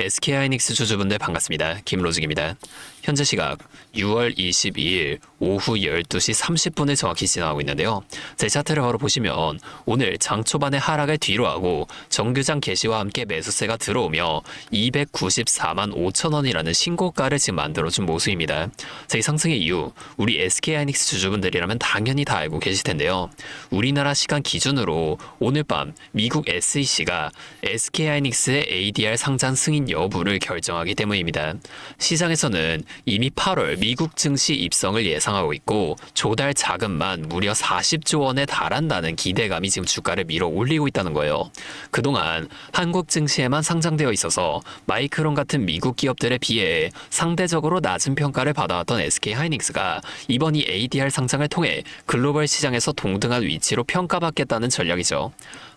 SK하이닉스 주주분들 반갑습니다. 김로직입니다. 현재 시각 6월 22일 오후 12시 30분을 정확히 지나가고 있는데요. 제 차트를 바로 보시면 오늘 장 초반에 하락을 뒤로하고 정규장 개시와 함께 매수세가 들어오며 294만 5천 원이라는 신고가를 지금 만들어준 모습입니다. 이 상승의 이유, 우리 SK하이닉스 주주분들이라면 당연히 다 알고 계실 텐데요. 우리나라 시간 기준으로 오늘 밤 미국 SEC가 SK하이닉스의 ADR 상장 승인 여부를 결정하기 때문입니다. 시장에서는 이미 8월 미국 증시 입성을 예상하고 있고 조달 자금만 무려 40조 원에 달한다는 기대감이 지금 주가를 밀어 올리고 있다는 거예요. 그동안 한국 증시에만 상장되어 있어서 마이크론 같은 미국 기업들에 비해 상대적으로 낮은 평가를 받아왔던 SK하이닉스가 이번 이 ADR 상장을 통해 글로벌 시장에서 동등한 위치로 평가받겠다는 전략이죠.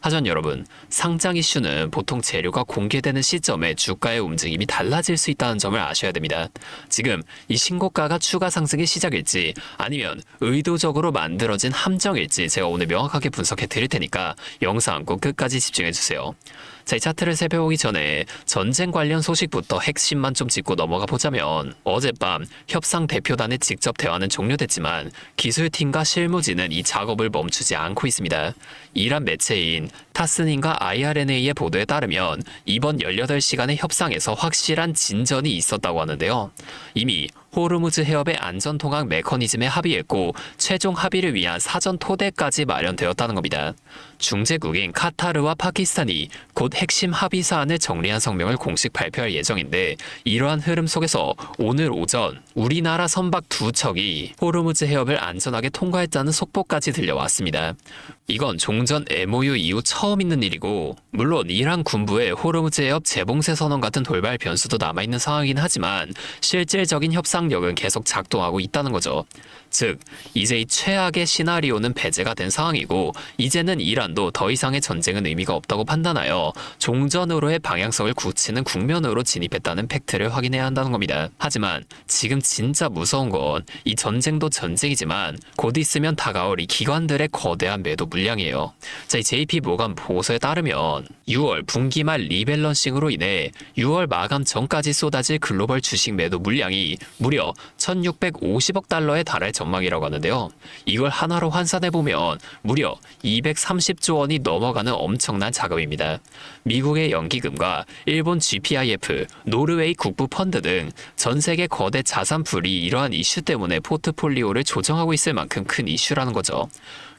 하지만 여러분, 상장 이슈는 보통 재료가 공개되는 시점에 주가의 움직임이 달라질 수 있다는 점을 아셔야 됩니다. 지금 이 신고가가 추가 상승의 시작일지 아니면 의도적으로 만들어진 함정일지 제가 오늘 명확하게 분석해 드릴 테니까 영상 꼭 끝까지 집중해 주세요. 이 차트를 살펴보기 전에 전쟁 관련 소식부터 핵심만 좀 짚고 넘어가 보자면 어젯밤 협상 대표단의 직접 대화는 종료됐지만 기술팀과 실무진은 이 작업을 멈추지 않고 있습니다. 이란 매체인 타스님과 IRNA의 보도에 따르면 이번 18시간의 협상에서 확실한 진전이 있었다고 하는데요. 이미 호르무즈 해협의 안전통학 메커니즘에 합의했고 최종 합의를 위한 사전 토대까지 마련되었다는 겁니다. 중재국인 카타르와 파키스탄이 곧 핵심 합의 사안을 정리한 성명을 공식 발표할 예정인데 이러한 흐름 속에서 오늘 오전 우리나라 선박 2척이 호르무즈 해협을 안전하게 통과했다는 속보까지 들려왔습니다. 이건 종전 MOU 이후 처음 있는 일이고 물론 이란 군부의 호르무즈 해협 재봉쇄 선언 같은 돌발 변수도 남아있는 상황이긴 하지만 실질적인 협상력은 계속 작동하고 있다는 거죠. 즉 이제 이 최악의 시나리오는 배제가 된 상황이고 이제는 이란도 더 이상의 전쟁은 의미가 없다고 판단하여 종전으로의 방향성을 굳히는 국면으로 진입했다는 팩트를 확인해야 한다는 겁니다. 하지만 지금 진짜 무서운 건 이 전쟁도 전쟁이지만 곧 있으면 다가올 이 기관들의 거대한 매도 물량이에요. 이 JP 모건 보고서에 따르면 6월 분기 말 리밸런싱으로 인해 6월 마감 전까지 쏟아질 글로벌 주식 매도 물량이 무려 1650억 달러에 달할 전망이라고 하는데요. 이걸 하나로 환산해보면 무려 230조 원이 넘어가는 엄청난 자금입니다. 미국의 연기금과 일본 GPIF, 노르웨이 국부 펀드 등 전 세계 거대 자산풀이 이러한 이슈 때문에 포트폴리오를 조정하고 있을 만큼 큰 이슈라는 거죠.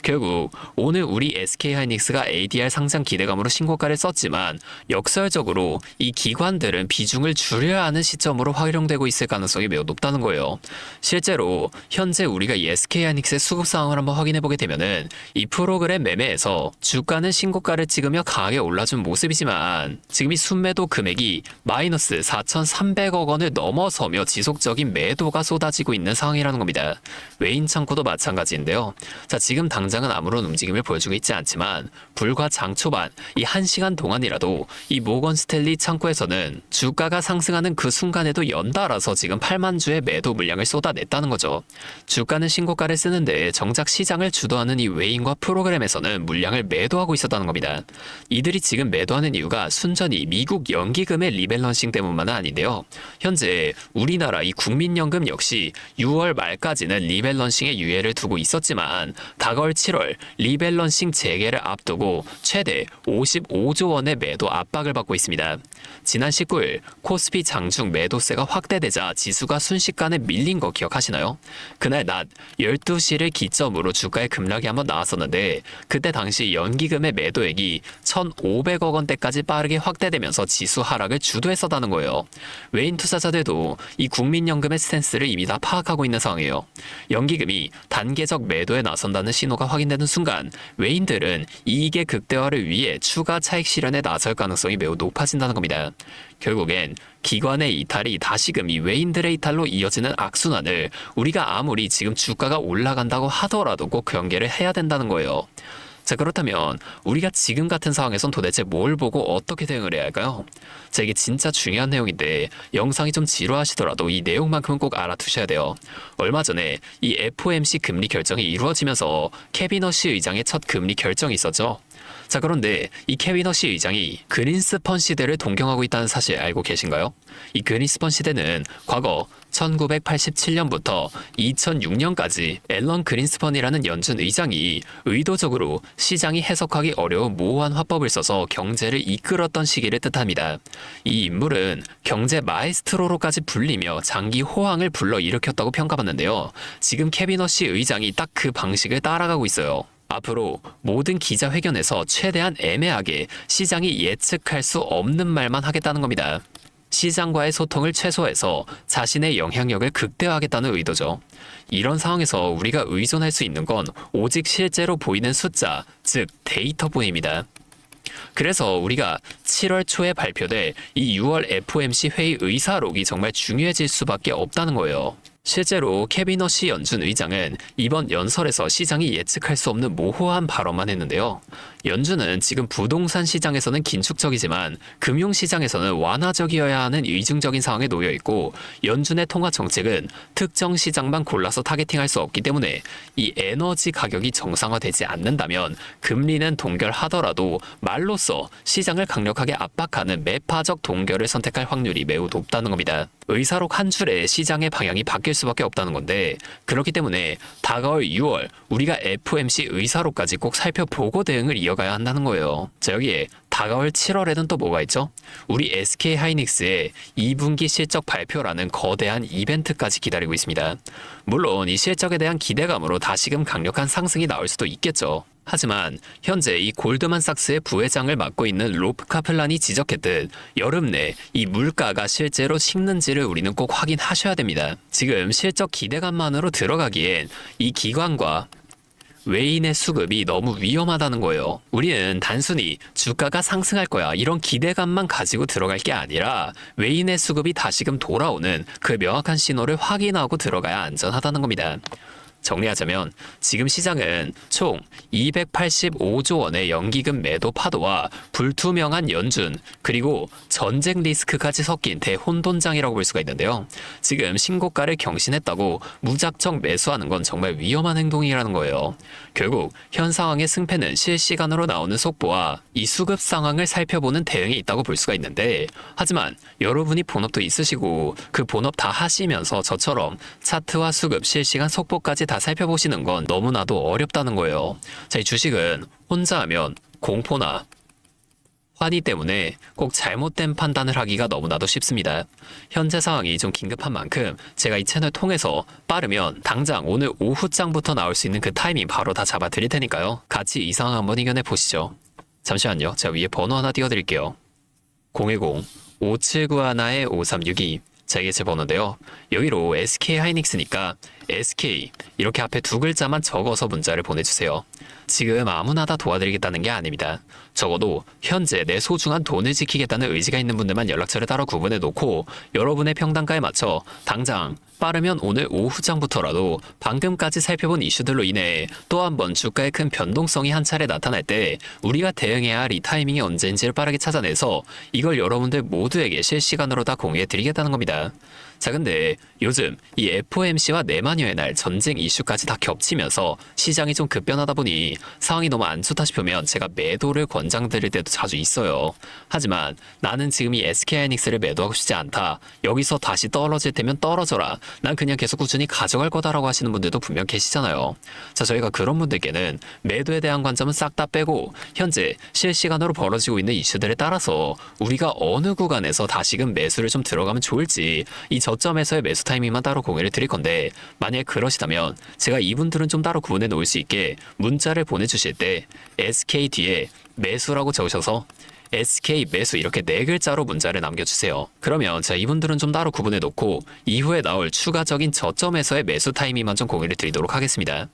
결국 오늘 우리 SK하이닉스가 ADR 상장 기대감으로 신고가를 썼지만 역설적으로 이 기관들은 비중을 줄여야 하는 시점으로 활용되고 있을 가능성이 매우 높다는 거예요. 실제로 현재 우리가 이 SK하이닉스의 수급 상황을 한번 확인해보게 되면은 이 프로그램 매매에서 주가는 신고가를 찍으며 강하게 올라준 모습이지만 지금 이 순매도 금액이 마이너스 4,300억 원을 넘어서며 지속적인 매도가 쏟아지고 있는 상황이라는 겁니다. 외인 창고도 마찬가지인데요. 지금 당장은 아무런 움직임을 보여주고 있지 않지만 불과 장 초반 이 1시간 동안이라도 이 모건 스탠리 창고에서는 주가가 상승하는 그 순간에도 연달아서 지금 8만 주의 매도 물량을 쏟아냈다는 거죠. 주가는 신고가를 쓰는데 정작 시장을 주도하는 이 외인과 프로그램에서는 물량을 매도하고 있었다는 겁니다. 이들이 지금 매도하는 이유가 순전히 미국 연기금의 리밸런싱 때문만은 아닌데요. 현재 우리나라 이 국민연금 역시 6월 말까지는 리밸런싱의 유예를 두고 있었지만 다가올 7월 리밸런싱 재개를 앞두고 최대 55조 원의 매도 압박을 받고 있습니다. 지난 19일 코스피 장중 매도세가 확대되자 지수가 순식간에 밀린 거 기억하시나요? 그날 낮 12시를 기점으로 주가의 급락이 한번 나왔었는데 그때 당시 연기금의 매도액이 1,500억 원대까지 빠르게 확대되면서 지수 하락을 주도했었다는 거예요. 외인 투자자들도 이 국민연금의 스탠스를 이미 다 파악하고 있는 상황이에요. 연기금이 단계적 매도에 나선다는 신호가 확인되는 순간 외인들은 이익의 극대화를 위해 추가 차익 실현에 나설 가능성이 매우 높아진다는 겁니다. 결국엔 기관의 이탈이 다시금 이 외인들의 이탈로 이어지는 악순환을 우리가 아무리 지금 주가가 올라간다고 하더라도 꼭 경계를 해야 된다는 거예요. 그렇다면 우리가 지금 같은 상황에선 도대체 뭘 보고 어떻게 대응을 해야 할까요? 이게 진짜 중요한 내용인데 영상이 좀 지루하시더라도 이 내용만큼은 꼭 알아두셔야 돼요. 얼마 전에 이 FOMC 금리 결정이 이루어지면서 케빈 허시 의장의 첫 금리 결정이 있었죠. 자, 그런데 이 케빈 허시 의장이 그린스펀 시대를 동경하고 있다는 사실 알고 계신가요? 이 그린스펀 시대는 과거 1987년부터 2006년까지 앨런 그린스펀이라는 연준 의장이 의도적으로 시장이 해석하기 어려운 모호한 화법을 써서 경제를 이끌었던 시기를 뜻합니다. 이 인물은 경제 마에스트로로까지 불리며 장기 호황을 불러일으켰다고 평가받는데요. 지금 케빈 허시 의장이 딱 그 방식을 따라가고 있어요. 앞으로 모든 기자회견에서 최대한 애매하게 시장이 예측할 수 없는 말만 하겠다는 겁니다. 시장과의 소통을 최소화해서 자신의 영향력을 극대화하겠다는 의도죠. 이런 상황에서 우리가 의존할 수 있는 건 오직 실제로 보이는 숫자, 즉 데이터뿐입니다. 그래서 우리가 7월 초에 발표될 이 6월 FOMC 회의 의사록이 정말 중요해질 수밖에 없다는 거예요. 실제로 케빈 허시 연준 의장은 이번 연설에서 시장이 예측할 수 없는 모호한 발언만 했는데요. 연준은 지금 부동산 시장에서는 긴축적이지만 금융시장에서는 완화적이어야 하는 이중적인 상황에 놓여 있고, 연준의 통화 정책은 특정 시장만 골라서 타겟팅할 수 없기 때문에 이 에너지 가격이 정상화되지 않는다면 금리는 동결하더라도 말로써 시장을 강력하게 압박하는 매파적 동결을 선택할 확률이 매우 높다는 겁니다. 의사록 한 줄에 시장의 방향이 바뀔 수밖에 없다는 건데, 그렇기 때문에 다가올 6월 우리가 FOMC 의사록까지 꼭 살펴보고 대응을 이어가야 한다는 거예요. 자, 여기에 다가올 7월에는 또 뭐가 있죠? 우리 SK하이닉스의 2분기 실적 발표라는 거대한 이벤트까지 기다리고 있습니다. 물론 이 실적에 대한 기대감으로 다시금 강력한 상승이 나올 수도 있겠죠. 하지만 현재 이 골드만삭스의 부회장을 맡고 있는 로프 카플란이 지적했듯 여름 내 이 물가가 실제로 식는지를 우리는 꼭 확인하셔야 됩니다. 지금 실적 기대감만으로 들어가기엔 이 기관과 외인의 수급이 너무 위험하다는 거예요. 우리는 단순히 주가가 상승할 거야 이런 기대감만 가지고 들어갈 게 아니라 외인의 수급이 다시금 돌아오는 그 명확한 신호를 확인하고 들어가야 안전하다는 겁니다. 정리하자면 지금 시장은 총 285조 원의 연기금 매도 파도와 불투명한 연준, 그리고 전쟁 리스크까지 섞인 대혼돈장이라고 볼 수가 있는데요. 지금 신고가를 경신했다고 무작정 매수하는 건 정말 위험한 행동이라는 거예요. 결국 현 상황의 승패는 실시간으로 나오는 속보와 이 수급 상황을 살펴보는 대응이 있다고 볼 수가 있는데, 하지만 여러분이 본업도 있으시고 그 본업 다 하시면서 저처럼 차트와 수급, 실시간 속보까지 다 살펴보시는 건 너무나도 어렵다는 거예요. 자, 이 주식은 혼자 하면 공포나 환희 때문에 꼭 잘못된 판단을 하기가 너무나도 쉽습니다. 현재 상황이 좀 긴급한 만큼 제가 이 채널 통해서 빠르면 당장 오늘 오후장부터 나올 수 있는 그 타이밍 바로 다 잡아 드릴 테니까요. 같이 이 상황 한번 이겨내 보시죠. 잠시만요. 제가 위에 번호 하나 띄워드릴게요. 010-5791-5362. 자, 이게 제 번호인데요. 여기로 SK하이닉스니까 SK 이렇게 앞에 두 글자만 적어서 문자를 보내주세요. 지금 아무나 다 도와드리겠다는 게 아닙니다. 적어도 현재 내 소중한 돈을 지키겠다는 의지가 있는 분들만 연락처를 따로 구분해 놓고 여러분의 평단가에 맞춰 당장 빠르면 오늘 오후장부터라도 방금까지 살펴본 이슈들로 인해 또 한 번 주가의 큰 변동성이 한 차례 나타날 때 우리가 대응해야 할 이 타이밍이 언제인지를 빠르게 찾아내서 이걸 여러분들 모두에게 실시간으로 다 공유해 드리겠다는 겁니다. 자, 근데 요즘 이 FOMC와 내마녀의 날 전쟁 이슈까지 다 겹치면서 시장이 좀 급변하다 보니 상황이 너무 안 좋다 싶으면 제가 매도를 권장드릴 때도 자주 있어요. 하지만 나는 지금 이 SK하이닉스를 매도하고 싶지 않다. 여기서 다시 떨어질 테면 떨어져라. 난 그냥 계속 꾸준히 가져갈 거다라고 하시는 분들도 분명 계시잖아요. 자, 저희가 그런 분들께는 매도에 대한 관점은 싹 다 빼고 현재 실시간으로 벌어지고 있는 이슈들에 따라서 우리가 어느 구간에서 다시금 매수를 좀 들어가면 좋을지 이 저점에서의 매수 타이밍만 따로 공유를 드릴 건데, 만약에 그러시다면 제가 이분들은 좀 따로 구분해 놓을 수 있게 문자를 보내주실 때 SK 뒤에 매수라고 적으셔서 SK 매수 이렇게 네 글자로 문자를 남겨주세요. 그러면 제가 이분들은 좀 따로 구분해 놓고 이후에 나올 추가적인 저점에서의 매수 타이밍만 좀 공유를 드리도록 하겠습니다.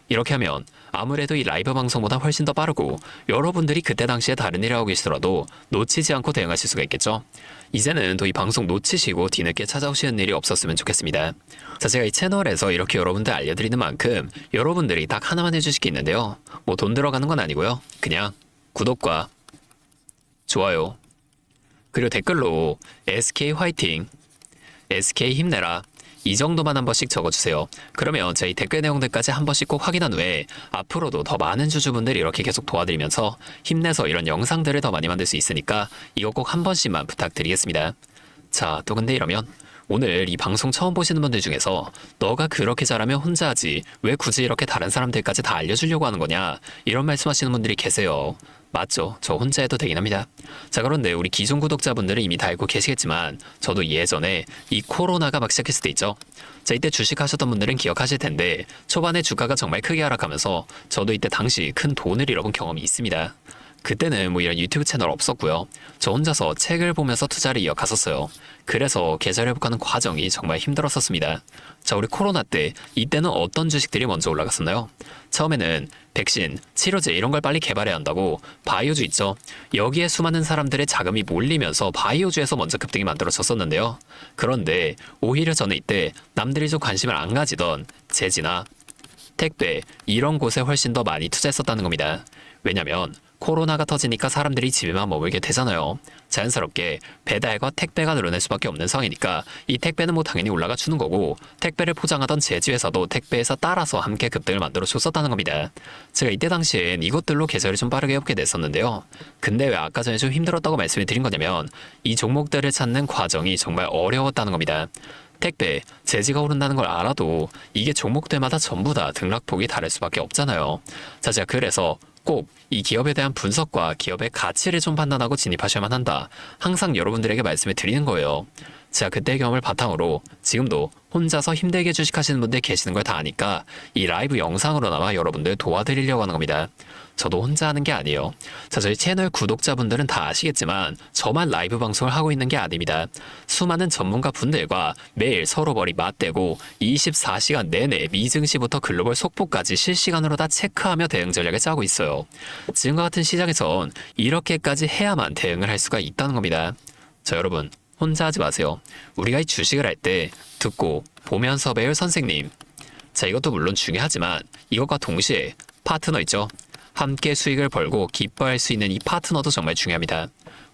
이렇게 하면 아무래도 이 라이브 방송보다 훨씬 더 빠르고 여러분들이 그때 당시에 다른 일을 하고 계시더라도 놓치지 않고 대응하실 수가 있겠죠. 이제는 또 이 방송 놓치시고 뒤늦게 찾아오시는 일이 없었으면 좋겠습니다. 자, 제가 이 채널에서 이렇게 여러분들 알려드리는 만큼 여러분들이 딱 하나만 해주실 게 있는데요. 뭐 돈 들어가는 건 아니고요. 그냥 구독과 좋아요, 그리고 댓글로 SK 화이팅, SK 힘내라 이 정도만 한 번씩 적어주세요. 그러면 저희 댓글 내용들까지 한 번씩 꼭 확인한 후에 앞으로도 더 많은 주주분들이 이렇게 계속 도와드리면서 힘내서 이런 영상들을 더 많이 만들 수 있으니까 이거 꼭 한 번씩만 부탁드리겠습니다. 자, 또 근데 이러면 오늘 이 방송 처음 보시는 분들 중에서 너가 그렇게 잘하면 혼자 하지 왜 굳이 이렇게 다른 사람들까지 다 알려주려고 하는 거냐 이런 말씀하시는 분들이 계세요. 맞죠? 저 혼자 해도 되긴 합니다. 자, 그런데 우리 기존 구독자분들은 이미 다 알고 계시겠지만 저도 예전에 이 코로나가 막 시작했을 때 있죠. 자, 이때 주식하셨던 분들은 기억하실 텐데 초반에 주가가 정말 크게 하락하면서 저도 이때 당시 큰 돈을 잃어본 경험이 있습니다. 그때는 뭐 이런 유튜브 채널 없었고요. 저 혼자서 책을 보면서 투자를 이어갔었어요. 그래서 계좌를 회복하는 과정이 정말 힘들었었습니다. 자, 우리 코로나 때 이때는 어떤 주식들이 먼저 올라갔었나요? 처음에는 백신, 치료제 이런 걸 빨리 개발해야 한다고 바이오주 있죠. 여기에 수많은 사람들의 자금이 몰리면서 바이오주에서 먼저 급등이 만들어졌었는데요. 그런데 오히려 저는 이때 남들이 좀 관심을 안 가지던 제지나 택배 이런 곳에 훨씬 더 많이 투자했었다는 겁니다. 왜냐면 코로나가 터지니까 사람들이 집에만 머물게 되잖아요. 자연스럽게 배달과 택배가 늘어날 수밖에 없는 상황이니까 이 택배는 뭐 당연히 올라가 주는 거고 택배를 포장하던 제주에서도 택배에서 따라서 함께 급등을 만들어 줬었다는 겁니다. 제가 이때 당시엔 이것들로 계좌를 좀 빠르게 회복게 됐었는데요. 근데 왜 아까 전에 좀 힘들었다고 말씀을 드린 거냐면 이 종목들을 찾는 과정이 정말 어려웠다는 겁니다. 택배, 제지가 오른다는 걸 알아도 이게 종목들마다 전부 다 등락폭이 다를 수밖에 없잖아요. 자, 제가 그래서 꼭 이 기업에 대한 분석과 기업의 가치를 좀 판단하고 진입하셔야만 한다. 항상 여러분들에게 말씀을 드리는 거예요. 제가 그때 경험을 바탕으로 지금도 혼자서 힘들게 주식하시는 분들 계시는 걸 다 아니까 이 라이브 영상으로나마 여러분들 도와드리려고 하는 겁니다. 저도 혼자 하는 게 아니에요. 자, 저희 채널 구독자분들은 다 아시겠지만 저만 라이브 방송을 하고 있는 게 아닙니다. 수많은 전문가 분들과 매일 서로 머리 맞대고 24시간 내내 미증시부터 글로벌 속보까지 실시간으로 다 체크하며 대응 전략을 짜고 있어요. 지금과 같은 시장에선 이렇게까지 해야만 대응을 할 수가 있다는 겁니다. 자, 여러분 혼자 하지 마세요. 우리가 이 주식을 할 때 듣고 보면서 배울 선생님. 자, 이것도 물론 중요하지만 이것과 동시에 파트너 있죠. 함께 수익을 벌고 기뻐할 수 있는 이 파트너도 정말 중요합니다.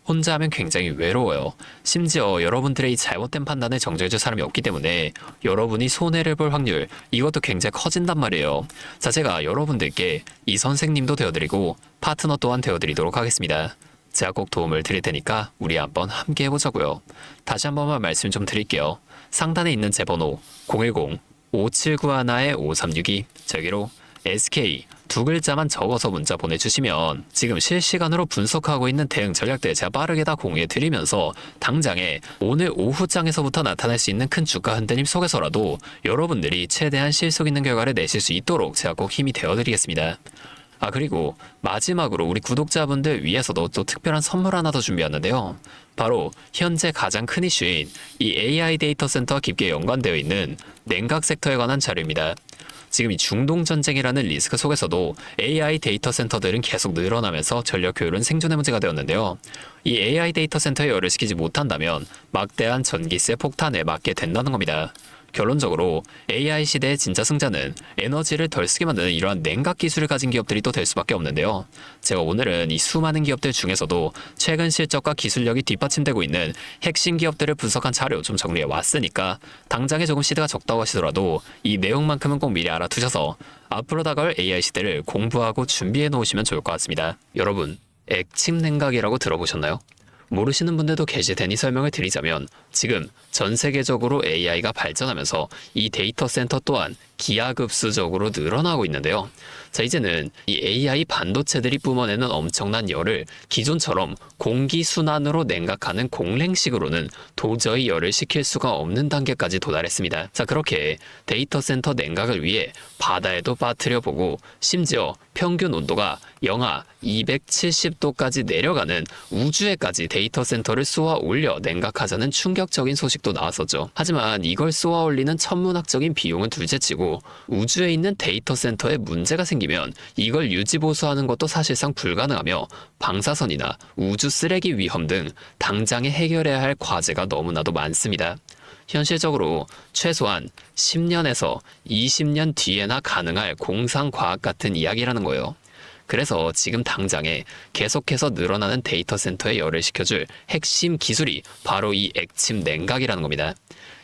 혼자 하면 굉장히 외로워요. 심지어 여러분들의 이 잘못된 판단을 정정해줄 사람이 없기 때문에 여러분이 손해를 볼 확률 이것도 굉장히 커진단 말이에요. 자, 제가 여러분들께 이 선생님도 되어드리고 파트너 또한 되어드리도록 하겠습니다. 제가 꼭 도움을 드릴 테니까 우리 한번 함께 해보자고요. 다시 한 번만 말씀 좀 드릴게요. 상단에 있는 제 번호 010-5791-5362 저기로 SK 두 글자만 적어서 문자 보내주시면 지금 실시간으로 분석하고 있는 대응 전략들 제가 빠르게 다 공유해드리면서 당장에 오늘 오후장에서부터 나타날 수 있는 큰 주가 흔들림 속에서라도 여러분들이 최대한 실속 있는 결과를 내실 수 있도록 제가 꼭 힘이 되어드리겠습니다. 아, 그리고 마지막으로 우리 구독자분들 위해서도 또 특별한 선물 하나 더 준비했는데요. 바로 현재 가장 큰 이슈인 이 AI 데이터 센터와 깊게 연관되어 있는 냉각 섹터에 관한 자료입니다. 지금 이 중동 전쟁이라는 리스크 속에서도 AI 데이터 센터들은 계속 늘어나면서 전력 효율은 생존의 문제가 되었는데요. 이 AI 데이터 센터에 열을 식히지 못한다면 막대한 전기세 폭탄에 맞게 된다는 겁니다. 결론적으로 AI 시대의 진짜 승자는 에너지를 덜 쓰게 만드는 이러한 냉각 기술을 가진 기업들이 또 될 수밖에 없는데요. 제가 오늘은 이 수많은 기업들 중에서도 최근 실적과 기술력이 뒷받침되고 있는 핵심 기업들을 분석한 자료 좀 정리해 왔으니까 당장에 조금 시드가 적다고 하시더라도 이 내용만큼은 꼭 미리 알아두셔서 앞으로 다가올 AI 시대를 공부하고 준비해 놓으시면 좋을 것 같습니다. 여러분, 액침 냉각이라고 들어보셨나요? 모르시는 분들도 계실 테니 설명을 드리자면 지금 전 세계적으로 AI가 발전하면서 이 데이터 센터 또한 기하급수적으로 늘어나고 있는데요. 자, 이제는 이 AI 반도체들이 뿜어내는 엄청난 열을 기존처럼 공기순환으로 냉각하는 공랭식으로는 도저히 열을 식힐 수가 없는 단계까지 도달했습니다. 자, 그렇게 데이터 센터 냉각을 위해 바다에도 빠뜨려보고 심지어 평균 온도가 영하 270도까지 내려가는 우주에까지 데이터 센터를 쏘아 올려 냉각하자는 충격적인 소식도 나왔었죠. 하지만 이걸 쏘아 올리는 천문학적인 비용은 둘째치고 우주에 있는 데이터 센터에 문제가 생기면 이걸 유지보수하는 것도 사실상 불가능하며 방사선이나 우주 쓰레기 위험 등 당장에 해결해야 할 과제가 너무나도 많습니다. 현실적으로 최소한 10년에서 20년 뒤에나 가능할 공상과학 같은 이야기라는 거예요. 그래서 지금 당장에 계속해서 늘어나는 데이터 센터에 열을 식혀줄 핵심 기술이 바로 이 액침 냉각이라는 겁니다.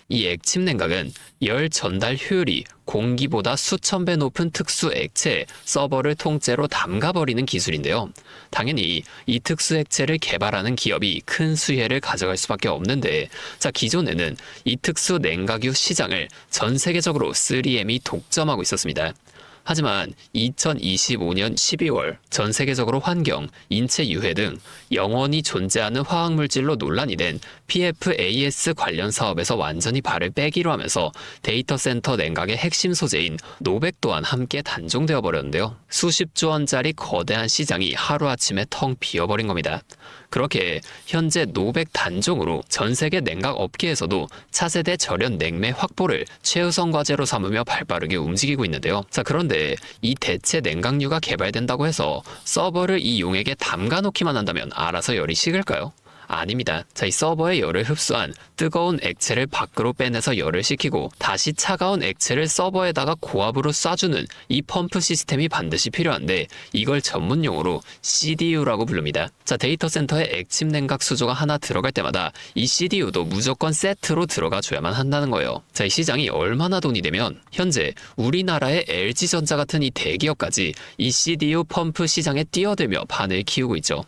이 액침 냉각은 열 전달 효율이 공기보다 수천 배 높은 특수 액체에 서버를 통째로 담가버리는 기술인데요. 당연히 이 특수 액체를 개발하는 기업이 큰 수혜를 가져갈 수밖에 없는데, 기존에는 이 특수 냉각유 시장을 전 세계적으로 3M이 독점하고 있었습니다. 하지만 2025년 12월 전 세계적으로 환경, 인체 유해 등 영원히 존재하는 화학물질로 논란이 된 PFAS 관련 사업에서 완전히 발을 빼기로 하면서 데이터 센터 냉각의 핵심 소재인 노백 또한 함께 단종되어 버렸는데요. 수십조 원짜리 거대한 시장이 하루아침에 텅 비어버린 겁니다. 그렇게 현재 노백 단종으로 전 세계 냉각 업계에서도 차세대 절연 냉매 확보를 최우선 과제로 삼으며 발빠르게 움직이고 있는데요. 그런데 이 대체 냉각유가 개발된다고 해서 서버를 이 용액에 담가 놓기만 한다면 알아서 열이 식을까요? 아닙니다. 이 서버의 열을 흡수한 뜨거운 액체를 밖으로 빼내서 열을 식히고 다시 차가운 액체를 서버에다가 고압으로 쏴주는 이 펌프 시스템이 반드시 필요한데, 이걸 전문용어로 CDU라고 부릅니다. 데이터 센터에 액침 냉각 수조가 하나 들어갈 때마다 이 CDU도 무조건 세트로 들어가 줘야만 한다는 거예요. 이 시장이 얼마나 돈이 되면 현재 우리나라의 LG전자 같은 이 대기업까지 이 CDU 펌프 시장에 뛰어들며 판을 키우고 있죠.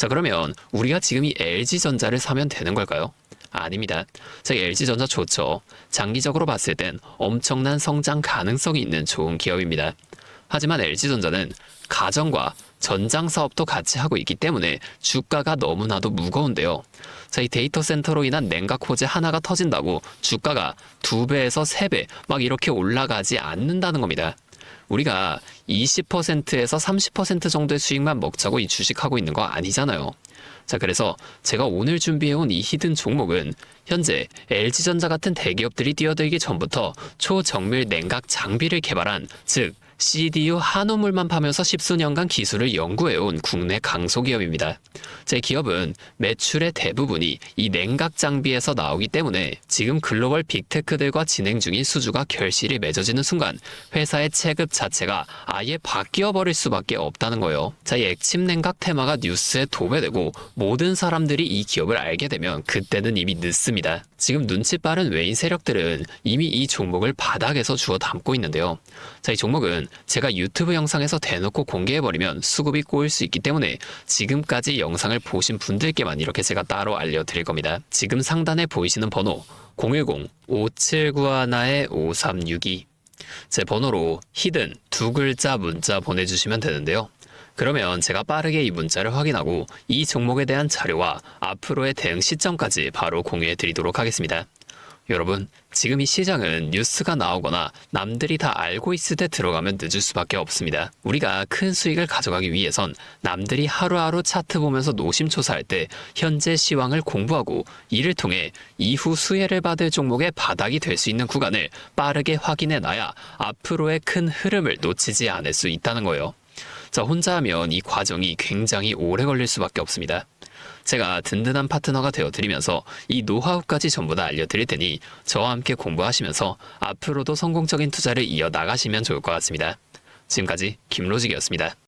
그러면 우리가 지금 이 LG전자를 사면 되는 걸까요? 아닙니다. LG전자 좋죠. 장기적으로 봤을 땐 엄청난 성장 가능성이 있는 좋은 기업입니다. 하지만 LG전자는 가정과 전장 사업도 같이 하고 있기 때문에 주가가 너무나도 무거운데요. 이 데이터 센터로 인한 냉각 호재 하나가 터진다고 주가가 2배에서 3배 막 이렇게 올라가지 않는다는 겁니다. 우리가 20%에서 30% 정도의 수익만 먹자고 이 주식하고 있는 거 아니잖아요. 그래서 제가 오늘 준비해온 이 히든 종목은 현재 LG전자 같은 대기업들이 뛰어들기 전부터 초정밀 냉각 장비를 개발한, 즉 CDU 한우물만 파면서 십수년간 기술을 연구해온 국내 강소기업입니다. 제 기업은 매출의 대부분이 이 냉각 장비에서 나오기 때문에 지금 글로벌 빅테크들과 진행 중인 수주가 결실이 맺어지는 순간 회사의 체급 자체가 아예 바뀌어 버릴 수밖에 없다는 거예요. 이 액침 냉각 테마가 뉴스에 도배되고 모든 사람들이 이 기업을 알게 되면 그때는 이미 늦습니다. 지금 눈치 빠른 외인 세력들은 이미 이 종목을 바닥에서 주워 담고 있는데요. 이 종목은 제가 유튜브 영상에서 대놓고 공개해버리면 수급이 꼬일 수 있기 때문에 지금까지 영상을 보신 분들께만 이렇게 제가 따로 알려드릴 겁니다. 지금 상단에 보이시는 번호 010-5791-5362 제 번호로 히든 2글자 문자 보내주시면 되는데요. 그러면 제가 빠르게 이 문자를 확인하고 이 종목에 대한 자료와 앞으로의 대응 시점까지 바로 공유해 드리도록 하겠습니다. 여러분, 지금 이 시장은 뉴스가 나오거나 남들이 다 알고 있을 때 들어가면 늦을 수밖에 없습니다. 우리가 큰 수익을 가져가기 위해선 남들이 하루하루 차트 보면서 노심초사할 때 현재 시황을 공부하고 이를 통해 이후 수혜를 받을 종목의 바닥이 될 수 있는 구간을 빠르게 확인해 놔야 앞으로의 큰 흐름을 놓치지 않을 수 있다는 거예요. 혼자 하면 이 과정이 굉장히 오래 걸릴 수밖에 없습니다. 제가 든든한 파트너가 되어드리면서 이 노하우까지 전부 다 알려드릴 테니 저와 함께 공부하시면서 앞으로도 성공적인 투자를 이어나가시면 좋을 것 같습니다. 지금까지 김로직이었습니다.